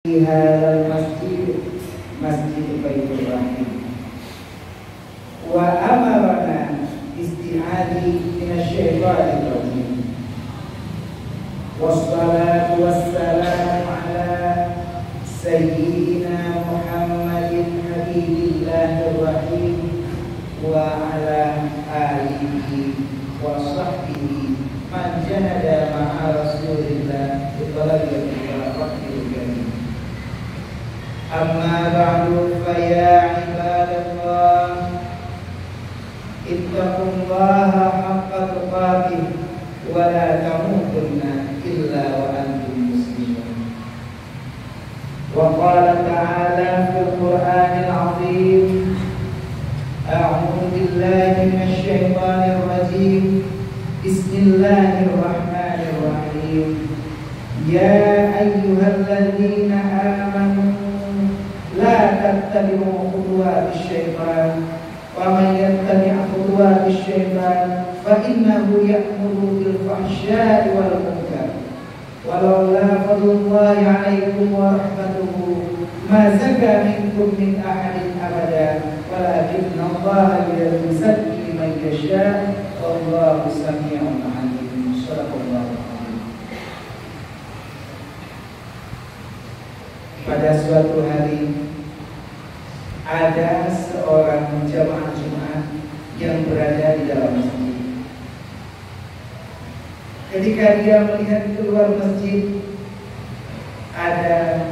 Hal masjid Baitur Rahim wa amarana isti'adhi minasyaitonir rajim wassalatu wassalamu ala sayyidina Muhammadin habibillahir rahim wa ala alihi wa sahbihi man jahada ma'a rasulillah bi talabil rahmatil. Amma ba'du fa ya ibadallah ittaqullaha haqqa tuqatih wa la tamutunna illa wa antum muslimun. Wa qala ta'ala fil Qur'anil 'azim a'udzu billahi minasy syaithanir rajim bismillahirrahmanirrahim ya ayyuhalladzina amanu la tattabi'u khutuwatis syaitan wa man yattabi' khutuwatis syaitan fa innahu ya'muru bil fahsya'i wal munkar walaula fadlullahi 'alaikum wa rahmatuhu ma zaka minkum min ahadin abada walakinna Allaha yuzakki man yasha' wallahu samii'un 'aliim. Shadaqallahu. Pada suatu hari ada seorang jamaah Jumat yang berada di dalam masjid. Ketika dia melihat keluar masjid, ada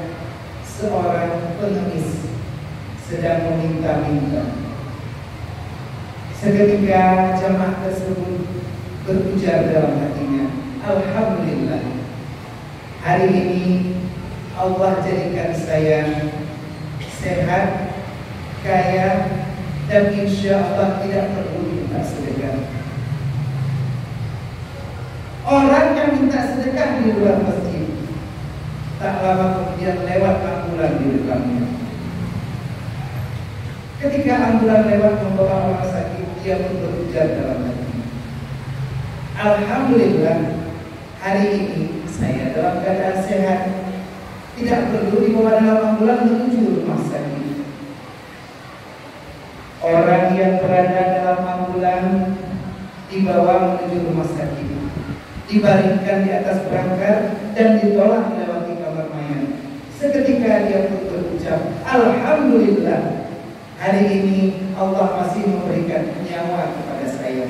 seorang pengemis sedang meminta-minta. Seketika jamaah tersebut berujar dalam hatinya, alhamdulillah, hari ini Allah jadikan saya sehat, kaya, dan insya Allah tidak perlu minta sedekah. Orang yang minta sedekah di luar masjid, tak lama kemudian lewat ambulan di depannya. Ketika ambulan lewat membawa orang sakit, dia pun berujar dalam hati, alhamdulillah, hari ini saya dalam keadaan sehat, tidak perlu dibawa dalam ambulan menuju rumah sakit. Orang yang berada dalam ambulan dibawa menuju rumah sakit, dibaringkan di atas berangkar dan ditolak melewati kamar mayat. Seketika dia pun berucap, alhamdulillah, hari ini Allah masih memberikan nyawa kepada saya.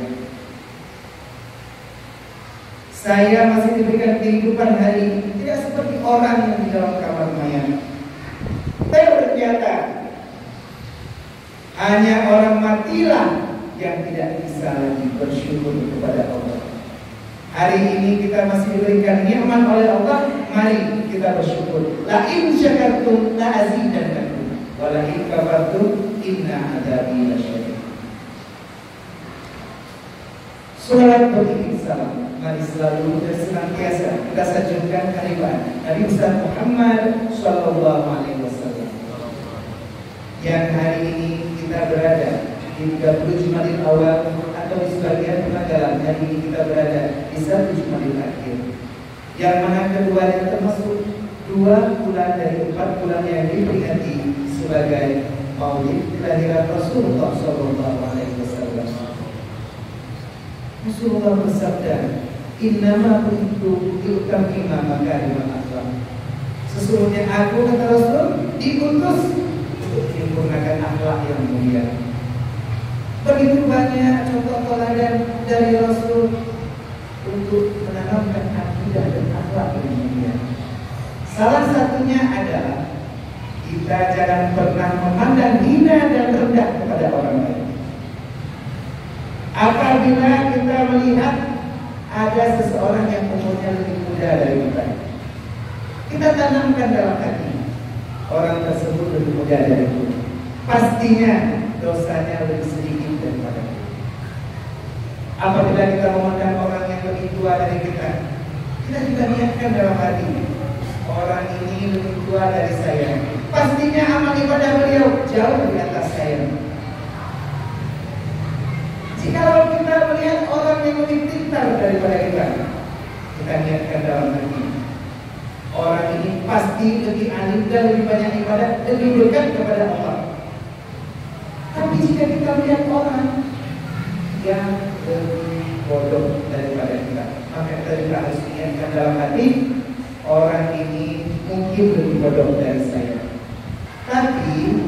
Saya masih diberikan kehidupan hari ini, tidak seperti orang yang di dalam kamar mayat. Saya berkata, hanya orang matilah yang tidak bisa lagi bersyukur kepada Allah. Hari ini kita masih diberikan nikmat oleh Allah, mari kita bersyukur. La in syakartum la azidannakum wa la in kafartum inna adzabi lasyadid. Salat beriring salam. Mari selalu dan senantiasa kita sanjungkan kalimat Nabi besar Muhammad Sallallahu Alaihi Wasallam. Yang hari ini kita berada di 30 Jumadil Awal atau di sebagian penanggalan hari ini kita berada di 1 Jumadil Akhir. Yang mana keduanya termasuk 2 bulan dari 4 bulan yang diperingati sebagai Maulid kelahiran Rasulullah Sallallahu Alaihi Wasallam. Rasulullah bersabda, innama kuntu liutammima makarimal akhlaq. Sesungguhnya aku, kata Rasul, diutus untuk menyempurnakan akhlak yang mulia. Begitu banyak contoh teladan dari Rasul untuk menanamkan akidah dan akhlak yang mulia. Salah satunya adalah kita jangan pernah memandang hina dan rendah kepada orang lain. Apabila kita melihat ada seseorang yang umurnya lebih muda dari kita, kita tanamkan dalam hati, orang tersebut lebih muda dari kita, pastinya dosanya lebih sedikit daripada kita. Apabila kita memandang orang yang lebih tua dari kita, kita juga niatkan dalam hati, orang ini lebih tua dari saya, pastinya amal ibadah beliau jauh di atas saya. Jikalau kita melihat orang yang lebih pintar daripada kita, kita niatkan dalam hati, Orang ini pasti lebih alim dan lebih banyak ibadah, lebih dekat kepada Allah. Tapi jika kita melihat orang yang lebih bodoh daripada kita, maka kita harus ingatkan dalam hati, orang ini mungkin lebih bodoh dari saya. Tapi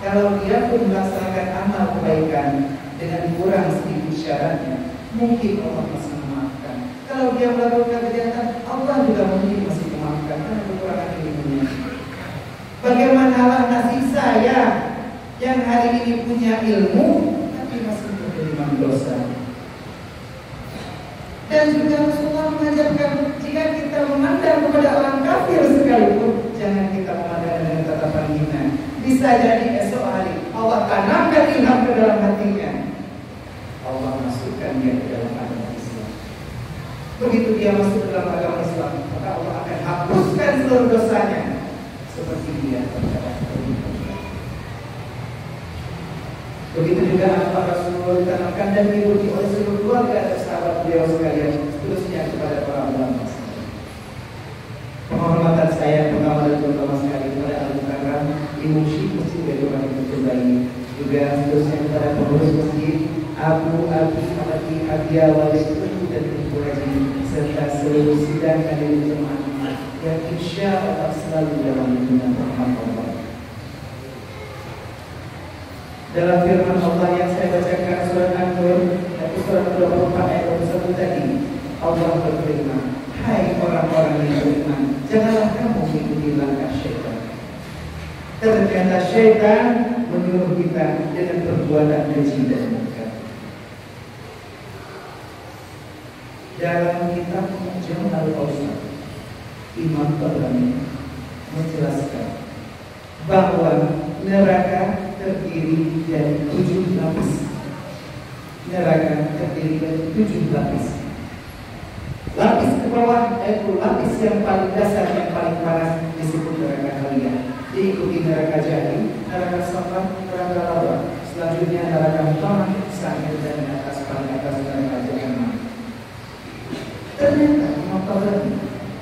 kalau dia pun melaksanakan amal kebaikan dengan kurang sedikit syaratnya, mungkin Allah masih memaafkan. Kalau dia melakukan kejahatan, Allah juga mungkin masih memaafkan karena kekurangan ilmunya. Bagaimanalah nasib saya yang hari ini punya ilmu tapi masih bergelimang dosa? Dan juga Rasulullah mengajarkan, jika kita memandang kepada orang kafir sekalipun, jangan kita memandang dengan tatapan hina. Bisa jadi esok hari Allah tanamkan ilham ke dalam hatinya, Allah masukkan dia ke dalam agama Islam. Begitu dia masuk ke dalam agama Islam, maka Allah akan hapuskan seluruh dosanya seperti dia terhadap kehidupannya. Begitu juga apa Rasulullah ditanamkan dan diikuti oleh seluruh keluarga dan sahabat beliau sekalian, seterusnya kepada para ulama. Penghormatan saya pertama dan terutama sekali kepada Al-Mukarram Ibu Syekh Masjid Baitur Rahim, juga seterusnya kepada pengurus masjid, Abu Abi Abadi Abia Wali dan Ibu Haji, serta seluruh sidang hadirin jemaah yang insya Allah selalu dalam lindungan rahmat Allah. Dalam firman Allah yang saya bacakan surat An-Nur surat 24 ayat 21 tadi, Allah berfirman, hai orang-orang yang beriman, janganlah kamu mengikuti langkah syaitan. Ternyata syaitan menyuruh kita dengan perbuatan keji dan mungkar. Dalam kitab Mu'jam Al-Awsat, Imam Tabrani menjelaskan bahwa neraka terdiri dari 7 lapis. Neraka terdiri dari 7 lapis. Lapis ke bawah yaitu lapis yang paling dasar, yang paling panas, disebut neraka Halia. Diikuti neraka Jahannam, neraka Safar, neraka Lava. Selanjutnya neraka Mutawah, Sa'ir, dan atas paling atas neraka Jahannam. Ternyata Imam Tabrani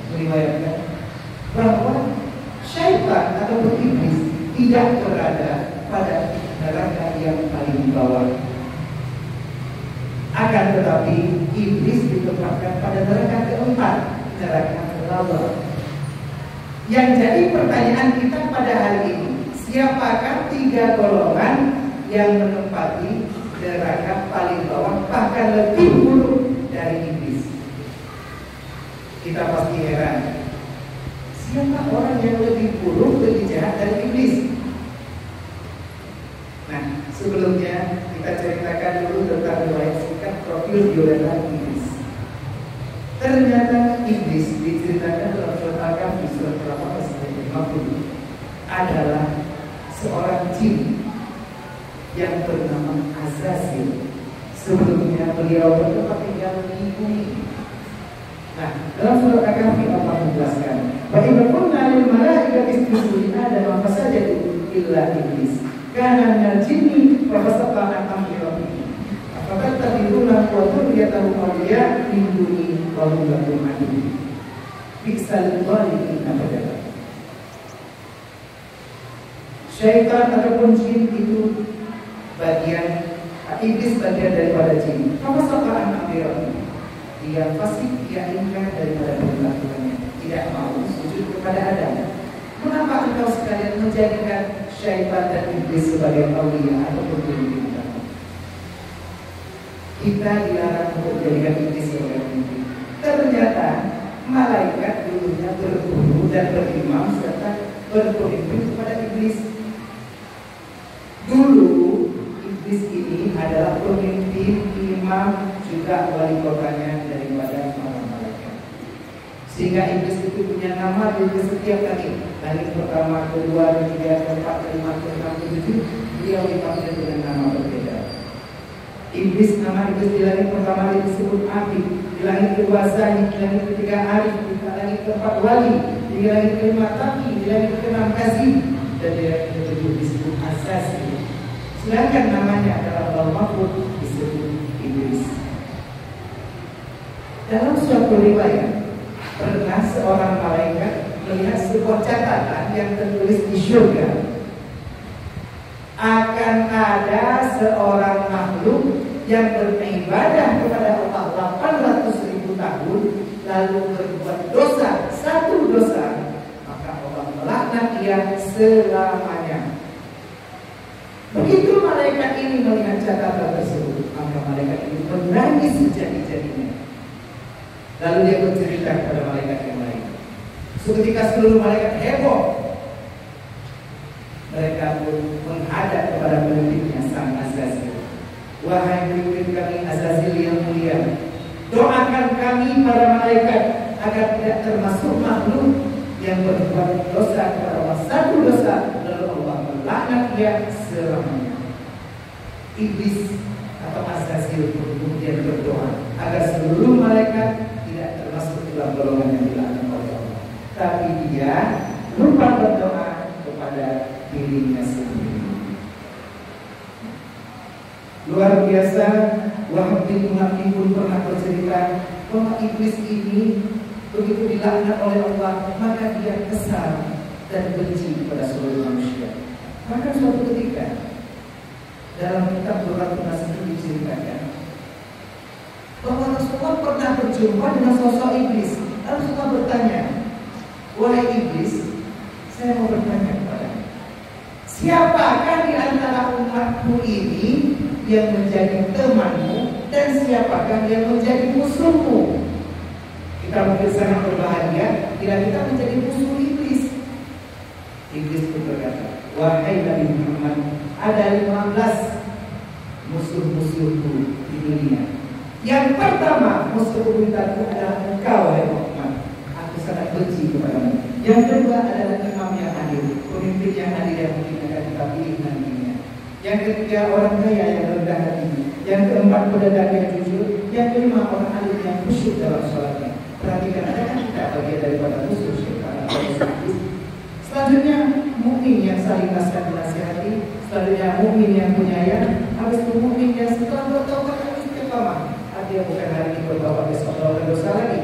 meriwayatkan bahwa syaitan atau iblis tidak berada pada neraka yang paling bawah. Akan tetapi iblis ditempatkan pada neraka keempat, neraka Lava. Yang jadi pertanyaan kita pada hari ini, siapakah 3 golongan yang menempati neraka paling bawah, bahkan lebih buruk dari iblis? Kita pasti heran, siapa orang yang lebih buruk, lebih jahat dari iblis? Nah, sebelumnya kita ceritakan dulu tentang riwayat singkat profil biologis iblis. Ternyata iblis diceritakan dalam surat Al-Kahfi surat 8-50 adalah seorang jin yang bernama Azazil. Sebelumnya beliau bertempat tinggal di bumi. Nah, dalam surat Al-Kahfi Allah menjelaskan, wa idza qulna lil malaikati isjudu li Adam fasajadu illa iblis kana minal jinni fa fasaqa an amri rabbih. Afatattabiruna wa dzurriyyatahu awliya min duni wa hum lakum aduwwun. Bi'sal zalimin abada. Syaitan ataupun jin itu bagian, iblis bagian daripada jin. Fasaqa an amri rabbih. Dia fasik, dia ingkar daripada perintah Tuhannya, tidak mau sujud kepada Adam. Kenapa engkau sekalian menjadikan syaitan dan iblis sebagai aulia ataupun pemimpin kamu? Kita dilarang untuk menjadikan iblis sebagai pemimpin. Ternyata malaikat dulunya berguru dan berimam serta berpemimpin kepada iblis. Dulu iblis ini adalah pemimpin, imam, juga wali kotanya daripada para malaikat. Sehingga iblis itu punya nama di setiap langit. Langit pertama, kedua, ketiga, keempat, kelima, keenam, ketujuh, beliau dipanggil dengan nama berbeda. Iblis, nama iblis di langit pertama disebut Abi, di langit kedua Zahid, di langit ketiga Arif, di langit keempat Wali, di langit kelima Taqi, di langit keenam Kasih, dan di langit ketujuh disebut Asasi. Sedangkan namanya adalah Al-Mahfud disebut Iblis. Dalam suatu riwayat, pernah seorang malaikat melihat sebuah catatan yang tertulis di surga. Akan ada seorang makhluk yang beribadah kepada Allah 800.000 tahun, lalu berbuat dosa, satu dosa, maka Allah melaknat dia selamanya. Begitu malaikat ini melihat catatan tersebut, maka malaikat ini menangis sejadi-jadinya. Lalu dia bercerita kepada malaikat yang lain. Seketika seluruh malaikat heboh. Mereka pun menghadap kepada pemimpinnya sang Azazil. Wahai pemimpin kami Azazil yang mulia, doakan kami para malaikat agar tidak termasuk makhluk yang berbuat dosa kepada Allah, satu dosa, lalu Allah melaknat dia selamanya. Iblis atau Azazil pun kemudian berdoa agar seluruh malaikat tidak termasuk dalam golongan yang dilaknat oleh Allah. Tapi dia lupa berdoa kepada dirinya sendiri. Luar biasa, Wahab bin Muhammad pun pernah bercerita bahwa iblis ini begitu dilaknat oleh Allah, maka dia kesal dan benci kepada seluruh manusia. Maka suatu ketika dalam kitab Durratun Nasih diceritakan bahwa Rasulullah pernah berjumpa dengan sosok iblis. Rasulullah bertanya, wahai iblis, saya mau bertanya kepadamu, siapakah di antara umatku ini yang menjadi temanmu dan siapakah yang menjadi musuhmu? Kita mungkin sangat berbahagia bila kita menjadi musuh iblis. Iblis pun berkata, wahai Nabi Muhammad, ada 15 musuh-musuhku di dunia. Yang pertama musuh bebuyutanku adalah engkau, wahai Muhammad. Aku sangat benci kepadamu. Yang kedua adalah imam yang adil, pemimpin yang adil yang mungkin akan kita pilih nantinya. Yang ketiga orang kaya yang rendah hati. Yang keempat pedagang yang jujur. Yang kelima orang alim yang khusyuk dalam sholatnya. Perhatikan, ada kan kita bagian daripada musuh syaitan atau musuh iblis. Selanjutnya mukmin yang saling nasihati. Selanjutnya mukmin yang penyayang. Habis itu mukmin yang setelah bertaubat istiqamah. Artinya bukan hari ini bertaubat besok melakukan dosa lagi.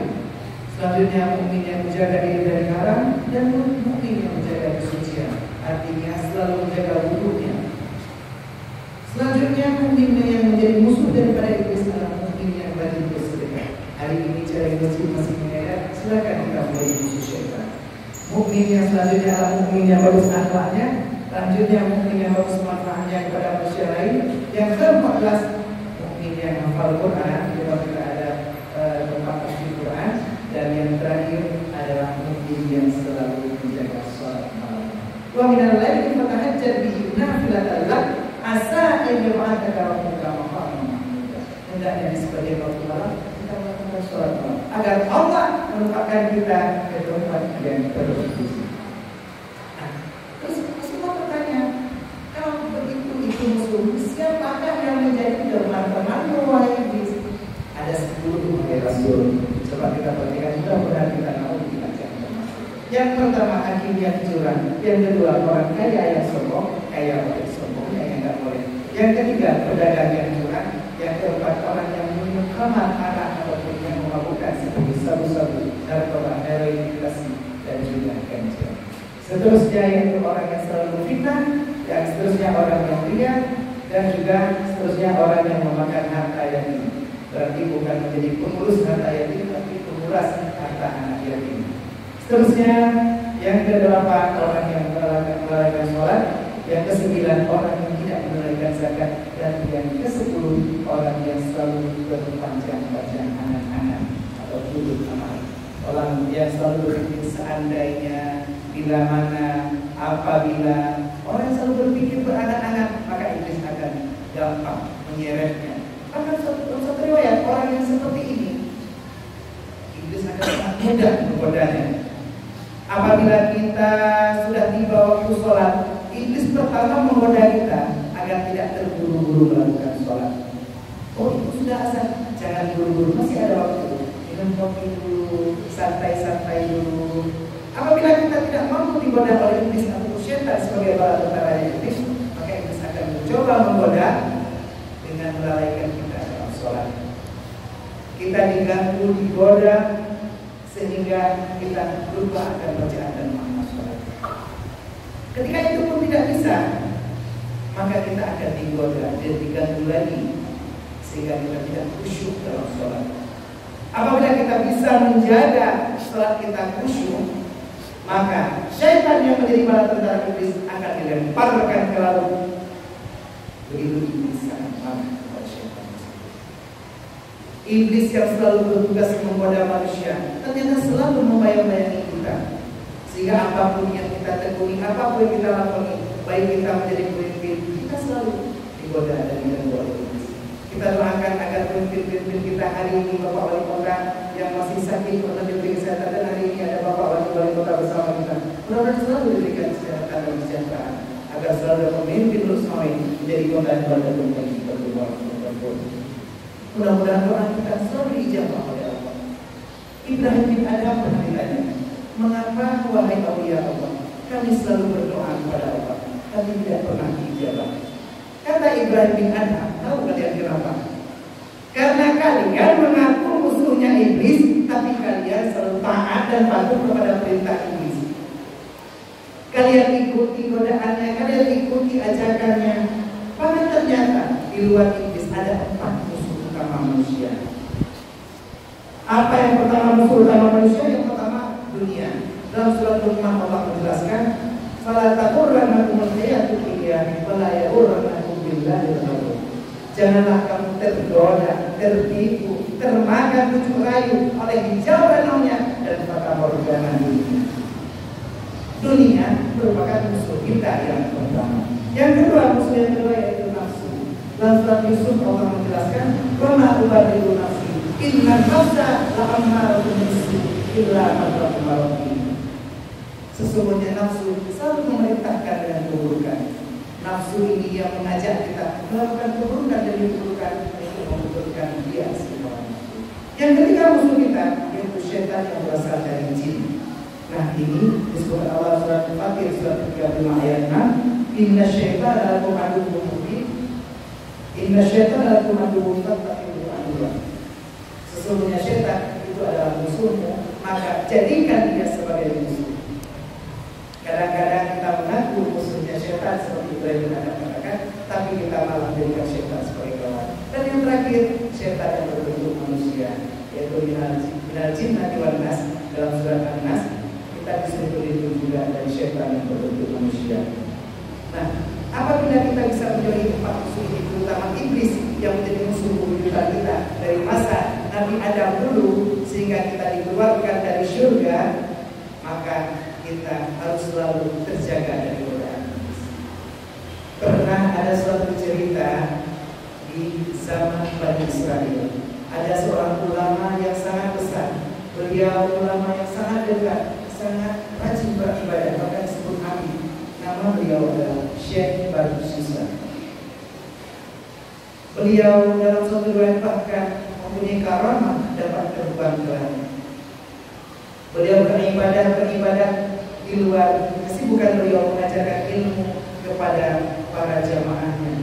Selanjutnya mukmin yang menjaga diri dari haram dan mukmin yang menjaga kesucian. Artinya selalu menjaga wudunya. Selanjutnya mukmin yang menjadi musuh daripada iblis adalah mukmin yang rajin bersedekah. Hari ini cara yang masih mengajar, silakan kita menjadi musuh syaitan. Mukmin yang selanjutnya adalah mukmin yang bagus akhlaknya. Selanjutnya mukmin yang bagus manfaatnya kepada manusia lain. Yang ke-14 mukmin yang hafal Quran. Kita ada tempat tafsir Quran. Dan yang terakhir adalah mukmin yang selalu menjaga sholat malam. Wa minal laili fatahajjad bihi nafilatan lak asa an yab'athaka rabbuka maqaman mahmuda. Hendaknya di sebagian waktu malam kita melakukan sholat malam agar Allah menempatkan kita ke tempat yang terpuji. Terus Rasulullah bertanya, kalau begitu itu musuh, siapakah yang menjadi teman-temanmu wahai iblis? Ada 10 wahai Rasul. Coba kita perhatikan, mudah-mudahan kita tahu kita jangan termasuk. Yang pertama akhirnya curang. Yang kedua orang kaya yang sombong, kaya boleh, sombongnya yang tidak boleh. Yang ketiga pedagang yang curang. Yang keempat orang yang minum khamar arak ataupun yang memabukkan seperti sabu-sabu, narkoba, heroin, ekstasi dan juga ganja. Seterusnya yaitu orang yang selalu fitnah, yang seterusnya orang yang ria, dan juga seterusnya orang yang memakan harta yatim. Berarti bukan menjadi pengurus harta yatim, tapi penguras harta anak yatim. Seterusnya yang ke-8 orang yang melalaikan sholat. Yang ke-9 orang yang tidak menunaikan zakat. Dan yang ke-10 orang yang selalu berpanjang-panjang anak-anak atau turut amal. Orang yang selalu berpikir seandainya, bila mana, apabila. Orang yang selalu berpikir beranak-anak, maka iblis akan gampang menyeretnya. Bahkan satu riwayat orang yang seperti ini iblis akan sangat mudah menggodanya. Apabila kita sudah tiba waktu sholat, iblis pertama menggoda kita agar tidak terburu-buru melakukan sholat. Oh itu sudah azan, jangan buru-buru, masih ada waktu. Minum kopi dulu, santai-santai dulu. Apabila kita tidak mampu digoda oleh iblis atau syaitan sebagai bala tentara iblis, maka iblis akan mencoba menggoda dengan melalaikan kita dalam sholat. Kita diganggu, digoda, sehingga kita lupa akan bacaan dan makna sholat. Ketika itu pun tidak bisa, maka kita akan digoda dan diganggu lagi sehingga kita tidak khusyuk dalam sholat. Apabila kita bisa menjaga sholat kita khusyuk, maka syaitan yang menjadi bala tentara iblis akan dilemparkan ke laut. Begitu iblis sangat marah kepada syaitan. Iblis yang selalu bertugas menggoda manusia ternyata selalu membayang-bayangi kita, sehingga apapun yang kita tekuni, apapun yang kita lakukan, baik kita menjadi pemimpin, kita selalu digoda dan diganggu oleh iblis. Kita doakan agar pemimpin-pemimpin kita hari ini, Bapak Wali Kota yang masih sakit untuk diberi kesehatan, dan hari ini ada Bapak Wali Kota bersama kita. Mudah-mudahan selalu diberikan kesehatan dan kesejahteraan, agar selalu pemimpin Rusmawi menjadi kota yang berdekatan bagi kita berdua. Mudah-mudahan doa kita selalu dijawab oleh Allah. Ibrahim bin Adham pernah ditanya, mengapa wahai awliya Allah kami selalu berdoa kepada Allah, kami tidak pernah dijawab? Kata Ibrahim bin Adham, tahu kalian kenapa? Karena kalian mengaku musuhnya iblis, tapi kalian selalu taat dan patuh kepada perintah iblis. Kalian ikuti godaannya, kalian ikuti ajakannya. Padahal ternyata di luar iblis ada 4 musuh utama manusia. Apa yang pertama musuh utama manusia? Yang pertama dunia. Dalam surat Luqman Allah menjelaskan, "Fala taghurrannakumul hayatud dunya wa la yaghurrannakum billahil gharur." Janganlah kamu tergoda, tertipu, termakan bujuk rayu oleh hijau ranaunya dan fata morgana dunia. Dunia merupakan musuh kita yang pertama. Yang kedua, musuh yang kedua yaitu nafsu. Dalam surat Yusuf Allah menjelaskan, "Wa ma ubadilu nafsi, inna nafsa la'ammaratun bisu illa ma rahima rabbi." Sesungguhnya nafsu selalu memerintahkan dengan keburukan. Nafsu ini yang mengajak kita melakukan keburukan demi keburukan untuk membutuhkan dia semua. Yang ketiga musuh kita yaitu syaitan yang berasal dari jin. Nah ini disebut Allah surat Al-Fatir surat 35 ayat 6. Inna syaitana lakum aduwwun mubin. Inna syaitana lakum aduwwun fattakhidhuhu aduwwa. Sesungguhnya syaitan itu adalah musuhmu, maka jadikan dia sebagai musuh. Kadang-kadang kita mengaku musuhnya syaitan seperti Ibrahim bin Adham katakan, tapi kita malah menjadikan syaitan sebagai kawan. Dan yang terakhir, syaitan yang berbentuk manusia, yaitu minal jinnati wan nas. Dalam surat An-Nas kita disuruh berlindung juga dari syaitan yang berbentuk manusia. Nah, apabila kita bisa menjauhi 4 musuh ini, terutama iblis yang menjadi musuh bebuyutan kita dari masa Nabi Adam dulu, sehingga kita dikeluarkan dari surga, maka kita harus selalu terjaga dari godaan. Pernah ada suatu cerita di zaman Bani Israel. Ada seorang ulama yang sangat besar. Beliau ulama yang sangat dekat, sangat rajin beribadah, bahkan disebut Habib. Nama beliau adalah Syekh Baru Sisa. Beliau dalam suatu riwayat bahkan mempunyai karamah dapat terbang ke langit. Beliau beribadah di luar kesibukan beliau mengajarkan ilmu kepada para jamaahnya.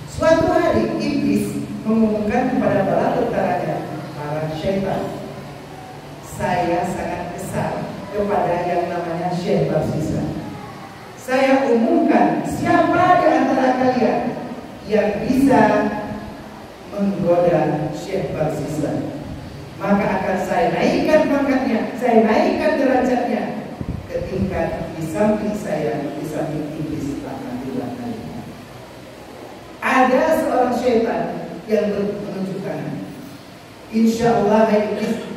Suatu hari iblis mengumumkan kepada bala tentaranya, para syaitan, saya sangat kesal kepada yang namanya Syekh Barsisa. Saya umumkan siapa di antara kalian yang bisa menggoda Syekh Barsisa, maka akan saya naikkan pangkatnya, saya naikkan derajatnya ke tingkat di samping saya, di samping iblis laknatullah alaihi. Ada seorang syaitan yang menunjukkan, insya Allah iblis,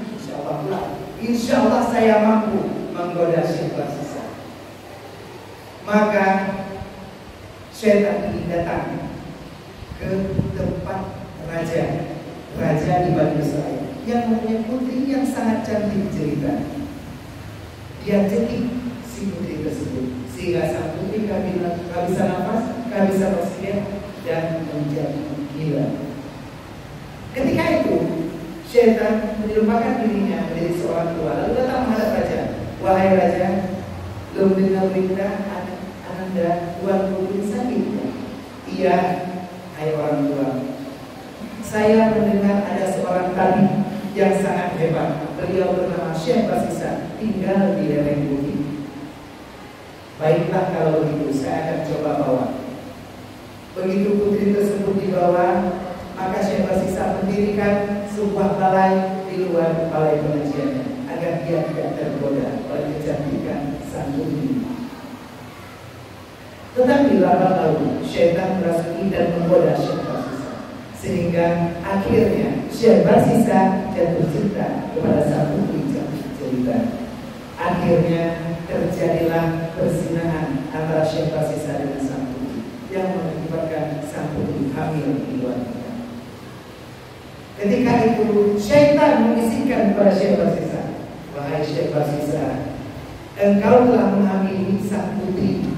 insya Allah saya mampu menggoda Syekh Barsisa. Maka syaitan ini datang ke tempat raja di Bani Israel yang mempunyai putri yang sangat cantik cerita. Dia cekik si putri tersebut sehingga sang putri kehabisan nafas, kehabisan oksigen dan menjadi gila. Ketika itu syaitan melupakan dirinya menjadi seorang tua, lalu datang menghadap raja. Wahai raja, belum dengar berita Anda tuan putri sakit? Iya, hai orang tua. Saya mendengar ada seorang tabib yang sangat hebat beliau bernama Syekh Basisa, tinggal di lereng bukit. Baiklah kalau begitu, saya akan coba bawa. Begitu putri tersebut dibawa, maka Syekh Basisa mendirikan sebuah balai di luar balai pengajiannya agar dia tidak tergoda oleh kecantikan sang putri. Tetapi lama lalu syaitan merasuki dan menggoda Syekh Basisa, sehingga akhirnya Syekh Basisa jatuh cinta kepada sang putri cerita. Akhirnya terjadilah perzinahan antara Syekh Basisa dengan sang putri yang mengakibatkan sang putri hamil di luar nikah. Ketika itu syaitan membisikkan kepada Syekh Basisa, "Wahai Syekh Basisa, engkau telah menghamili sang putri,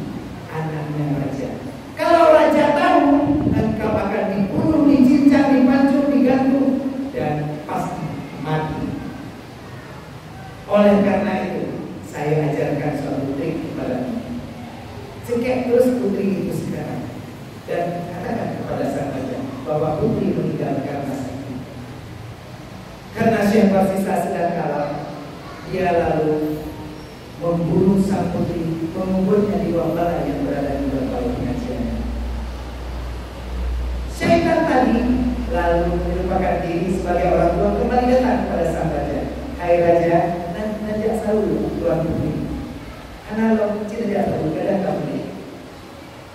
anaknya raja. Kalau raja tahu, engkau akan dibunuh, dicincang, dipancung, digantung, dan pasti mati. Oleh karena itu, saya ajarkan suatu trik kepadamu. Cekek terus putri itu sekarang, dan katakan kepada sang raja bahwa putri meninggal karena sakit." Karena Syekh Basisa sedang kalah, dia lalu membunuh sang putri, menguburnya di ruang balai yang berada di luar balai pengajiannya. Syaitan tadi lalu melupakan diri sebagai orang tua, kembali datang kepada sang raja. "Hai raja, najak selalu tuan putri. Analog tidak selalu datang putri."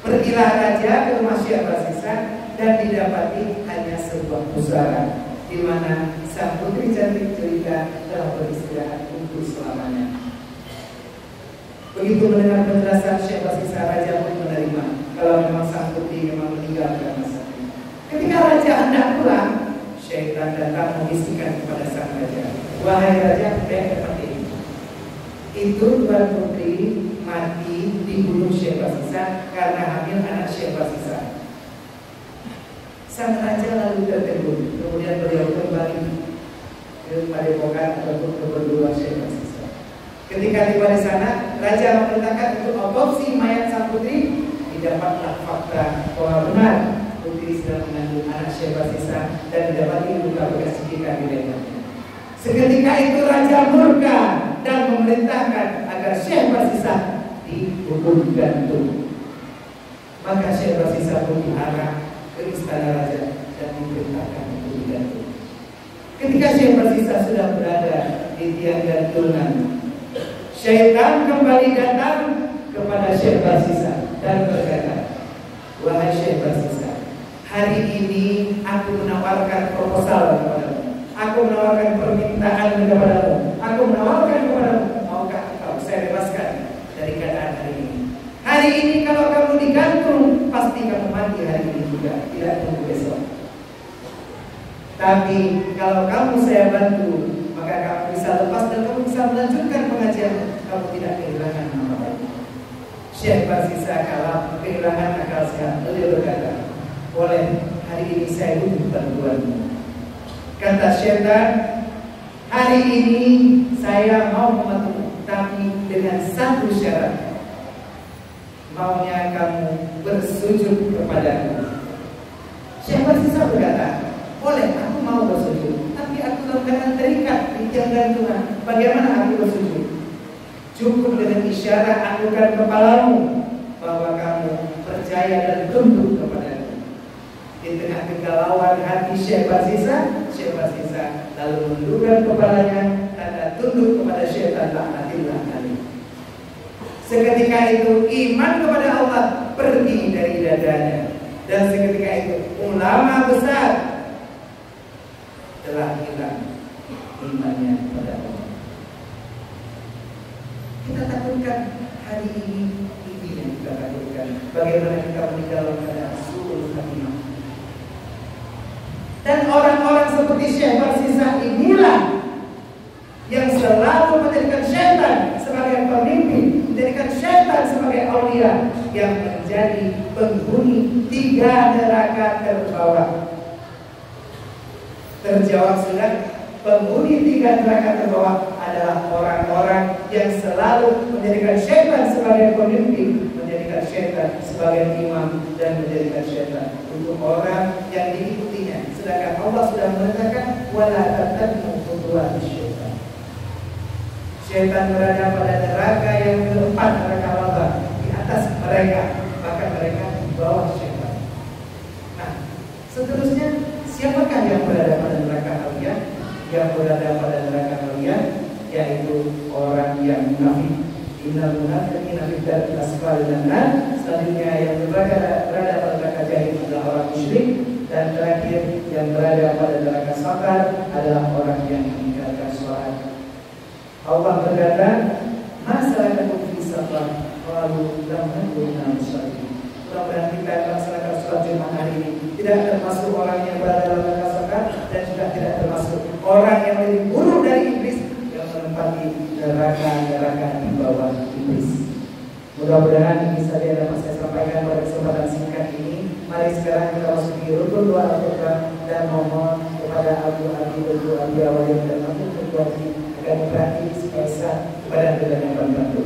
Pergilah raja ke rumah Syekh Basisa dan didapati hanya sebuah pusara di mana sang putri cantik cerita telah beristirahat untuk selamanya. Begitu mendengar penjelasan Syekh Basisa, raja pun menerima kalau memang sang putri memang meninggal karena sakit. Ketika raja hendak pulang, syaitan datang membisikkan kepada sang raja, "Wahai raja, seperti ini. Itu tuan putri mati dibunuh Syekh Basisa karena hamil anak Syekh Basisa." Sang raja lalu tertegun. Kemudian beliau kembali ke padepokan ataupun ke berdua Syekh Basisa. Ketika tiba di sana, raja memerintahkan untuk otopsi mayat sang putri. Didapatlah fakta bahwa benar putri sedang mengandung anak Syekh Basisa dan didapati luka bekas gigitan di lehernya. Seketika itu raja murka dan memerintahkan agar Syekh Basisa dihukum gantung. Maka Syekh Basisa pun diarah ke istana raja dan diperintahkan untuk digantung. Ketika Syekh Basisa sudah berada di tiang gantungan, syaitan kembali datang kepada Syekh Basisa dan berkata, "Wahai Syekh Basisa, hari ini aku menawarkan proposal kepadamu. Aku menawarkan permintaan kepadamu. Aku menawarkan kepadamu, maukah engkau saya bebaskan dari keadaan hari ini? Hari ini kalau kamu digantung, pasti kamu mati hari ini juga, tidak tunggu besok. Tapi kalau kamu saya bantu, maka kamu bisa lepas dan kamu bisa melanjutkan pengajian. Kamu tidak kehilangan apa-apa." Syekh Basisa kalah, kehilangan akal sehat. Beliau berkata, "Boleh, hari ini saya butuh bantuanmu." Kata syaitan, "Hari ini saya mau membantu, tapi dengan satu syarat. Maunya kamu bersujud kepadaku." Syekh Basisa berkata, "Boleh, aku mau bersujud, tapi aku dalam keadaan terikat di tiang gantungan. Bagaimana aku bersujud? Cukup dengan isyarat anggukan kepalamu bahwa kamu percaya dan tunduk kepadaku." Di tengah kegalauan hati Syekh Basisa lalu menundukkan kepalanya tanda tunduk kepada syaitan laknatillah alaih. Seketika itu iman kepada Allah pergi dari dadanya, dan seketika itu ulama besar telah hilang imannya kepada Allah. Kita takutkan hari ini yang kita takutkan. Bagaimana kita meninggalkan keadaan suul khatimah. Dan orang-orang seperti Syekh Basisa inilah yang selalu menjadikan syaitan sebagai pemimpin, menjadikan syaitan sebagai aulia yang menjadi penghuni 3 neraka terbawah. Terjawab sudah, penghuni 3 neraka terbawah adalah orang-orang yang selalu menjadikan syaitan sebagai pemimpin, menjadikan syaitan sebagai imam, dan menjadikan syaitan untuk orang yang diikutinya. Sedangkan Allah sudah mengatakan, "Wala tattabi'u khutuwati syaitan." Syaitan berada pada neraka yang keempat, neraka lava, di atas mereka, bahkan mereka di bawah syaitan. Nah, seterusnya, siapakah yang berada pada neraka kalian? Yang berada pada neraka kalian yaitu orang yang munafik. Innal munafiqina fi darkil asfali minan nar. Selanjutnya yang berada pada neraka jahim adalah orang musyrik, dan terakhir yang berada pada neraka sakar adalah orang yang meninggalkan sholat. Allah berkata, "Masalahkum fi safar?" Qalu lam nakun minal musallin. Mudah-mudahan kita melaksanakan sholat Jumat hari ini tidak termasuk orang yang berada dalam neraka sakar, dan juga tidak termasuk orang yang lebih buruk dari iblis yang menempati neraka di bawah iblis. Mudah-mudahan ini saja yang dapat saya sampaikan pada kesempatan singkat ini. Mari sekarang kita masuki rukun doa Al-Quran dan mohon kepada Abu Abi Awalin dan Abu Berkuati agar memperhati supaya sah kepada kita yang bantu.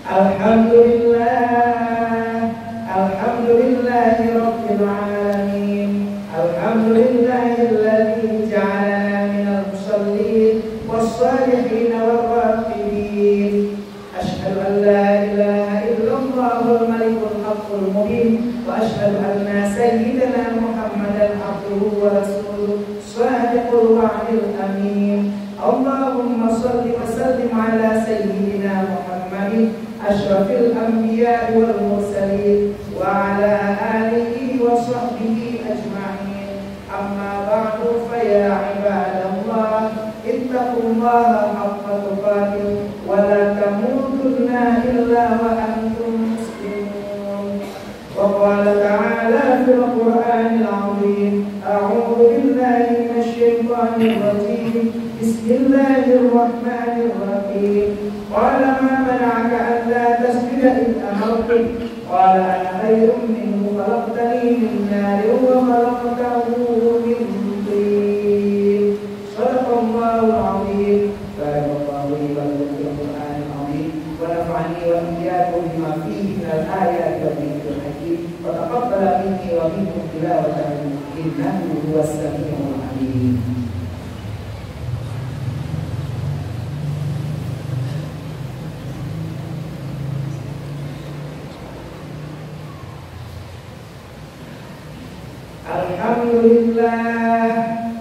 Alhamdulillahi Rabbil Alamin. Alhamdulillahilladzi ja'alana minal musallin was-salihin war-raqibin. Asyhadu an la ilaha illallahul malikul haqqul mubin wa asyhadu anna sayyidana Muhammadan abduhu wa rasuluhu shadiqul wa'dil amin. Allahumma shalli wa sallim ala sayyidina Muhammadin asyrafil anbiya'i wal mursalin wa ala alihi wa sahbihi ajma'in. Amma ba'du, fa ya ibadallah ittaqullaha haqqa tuqatih wa la tamutunna illa wa antum muslimun. Wa qala ta'ala fil Qur'anil 'azim, a'udzu billahi minasy syaithanir rajim. Bismillahirrahmanirrahim. Qala ma mana'aka an la tasjuda id amartuk? Qala ana khairum minhu khalaqtani min narin wa khalaqtahu min tin. Shadaqallahul 'azim. Barakallahu li wa lakum fil Qur'anil 'azim wa nafa'ani wa iyyakum bima fihi minal ayati wa dhikril hakim. Wa taqabbala minni wa minkum tilawatan innahu huwas sami'ul 'alim.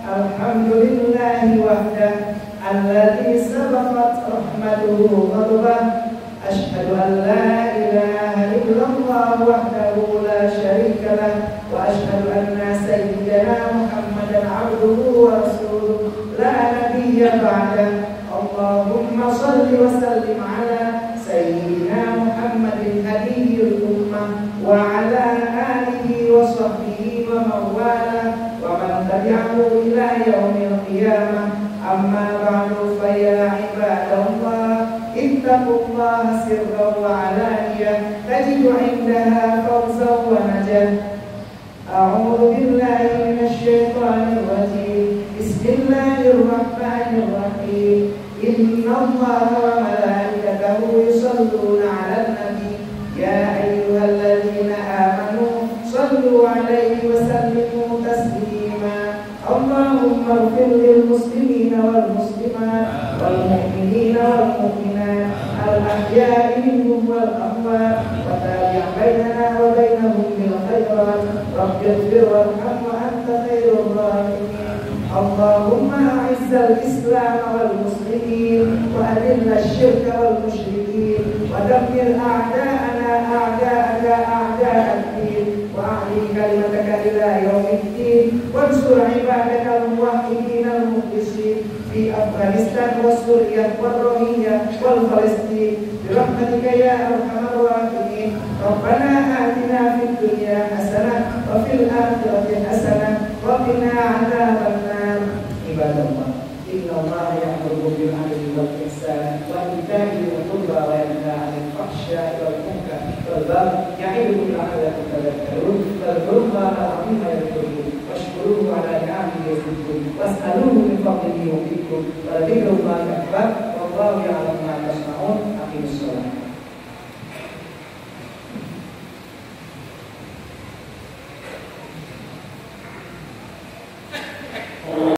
Alhamdulillahi wahdah alladzi sabaqat rahmatuhu ghadabah. Asyhadu an la ilaha illallah wahdahu la syarika lah wa asyhadu anna sayyidana Muhammadan abduhu wa rasuluhu la nabiyya ba'dah. Allahumma shalli wa sallim ala sayyidina Muhammadin hadiyil ummah wa ala alihi wa sahbihi wa mawala wa man tabi'ahu ila yaumil qiyamah. Amma ba'du, fa ya ibadallah ittaqullaha sirran wa alaniyah tajidu 'indaha fawzan wa najah. A'udzu billahi minasy syaithanir rajim. Bismillahirrahmanirrahim. Innallaha wa malaikatahu yusholluna 'alan nabi ya ayyuhalladzina amanu shallu 'alaihi wa sallimu taslima. Allahumma ighfir lil muslimina wal muslimat wal mu'minina wal mu'minat al ahya'i minhum wal amwat wa tabi' bainana wa bainahum bil khairat. Rabbi ighfir warham wa anta khairur rahimin. Allahumma a'izzal islam wal muslimin wa adilla asyirka wal musyrikin wa dammir a'da'ana a'da'aka a'da'ad-din wa a'li kalimataka ila yaumiddin wansur ibadakal muwahhidin al mukhlisin fi Afghanistan wa Suriah wa Rohingya wal Palestin bi rahmatika ya arhamar rahimin. Rabbana atina fid dunya hasanah wa fil akhirati hasanah wa qina adzabannar. Ibadallah, innallaha ya'muru bil 'adli wal ihsan wa ita'i dzil qurba wa yanha 'anil fahsya'i wal munkari wal baghi ya'idukum la'allakum tadhakkarun. Fadhkurullaha al-'azima yadhkurkum washkuruhu 'ala ni'amihi yazidkum was'aluhu min fadlihi yu'tikum wa dzikrullahi akbar wallahu ya'lamu ma tasna'un.